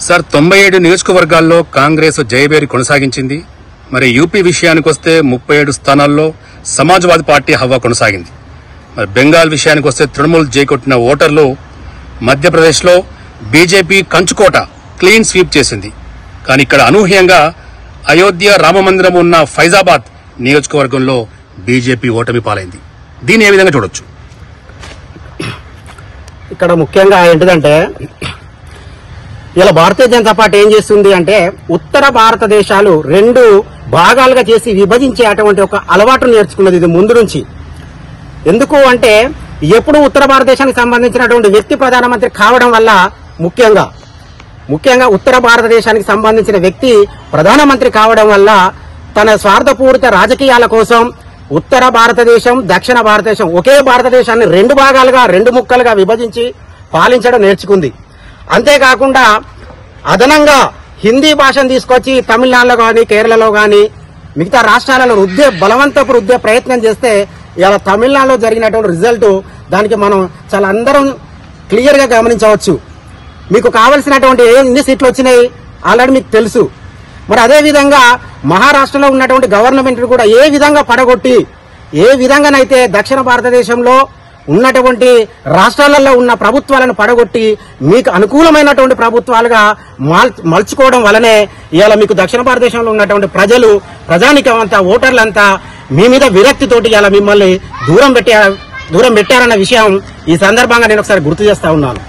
Sir 97 నియోజకవర్గాల్లో కాంగ్రెస్ జయబేరి కొనసాగించింది. మరి యూపీ విషయానికి వస్తే 37 స్థానాల్లో సమాజ్వాదీ పార్టీ హవా కొనసాగింది. మరి బెంగాల్ విషయానికి వస్తే తృణమూల్ జైకొట్టిన ఓటర్లు మధ్యప్రదేశ్లో బీజేపీ కంచుకోట క్లీన్ స్వీప్ చేసింది. కానీ ఇక్కడ అనూహ్యంగా అయోధ్య రామమందిరం ఉన్న ఫైజాబాద్ నియోజకవర్గంలో బీజేపీ ఓటమి పాలైంది. దీన్ని ఏ విధంగా చూడొచ్చు? ఇక్కడ ముఖ్యంగా ఏంటిదంటే ఇలా భారతీయ జనతా పార్టీ ఏం చేస్తుంది అంటే ఉత్తర భారతదేశాలు 2 భాగాలుగా చేసి విభజించే అటువంటి ఒక అలవాటు నేర్చుకున్నది ఇది ముందు నుంచి. ఎందుకు అంటే ఎప్పుడు ఉత్తర భారతదేశానికి సంబంధించినటువంటి వ్యక్తి ప్రధానమంత్రి కావడం వల్ల ముఖ్యంగా ఉత్తర భారతదేశానికి సంబంధించిన వ్యక్తి ప్రధానమంత్రి కావడం వల్ల తన స్వార్థపూరిత రాజకీయాల కోసం ఉత్తర భారతదేశం దక్షిణ భారతదేశం ఒకే భారతదేశాన్ని 2 భాగాలుగా 2 ముక్కలుగా విభజించి పాలించడం నేర్చుకుంది. అంతేకాకుండా అదనంగా హిందీ భాషను తీసుకొచ్చి తమిళనాడులో గాని కేరళలో గాని మిగతా రాష్ట్రాలలో బలవంతపు రుద్దే ప్రయత్నం చేస్తే ఇలా తమిళనాడులో జరిగినటువంటి రిజల్ట్ దానికి మనం చాలా అందరం క్లియర్ గా గమనించవచ్చు. మీకు కావలసినటువంటి ఎన్ని సీట్లు వచ్చినాయి ఆల్రెడీ మీకు తెలుసు. మరి అదే విధంగా మహారాష్ట్రలో ఉన్నటువంటి గవర్నమెంట్ కూడా ఏ విధంగా పడగొట్టి ఏ విధంగానైతే దక్షిణ భారతదేశంలో ఉన్నటువంటి రాష్ట్రాలలో ఉన్న ప్రభుత్వాలను పడగొట్టి మీకు అనుకూలమైనటువంటి ప్రభుత్వాలుగా మలుచుకోవడం వల్లనే ఇవాళ మీకు దక్షిణ భారతదేశంలో ఉన్నటువంటి ప్రజానికం అంతా ఓటర్లంతా మీ మీద విరక్తితోటి ఇవాళ మిమ్మల్ని దూరం పెట్టారన్న విషయం ఈ సందర్భంగా నేను ఒకసారి గుర్తు చేస్తా ఉన్నాను.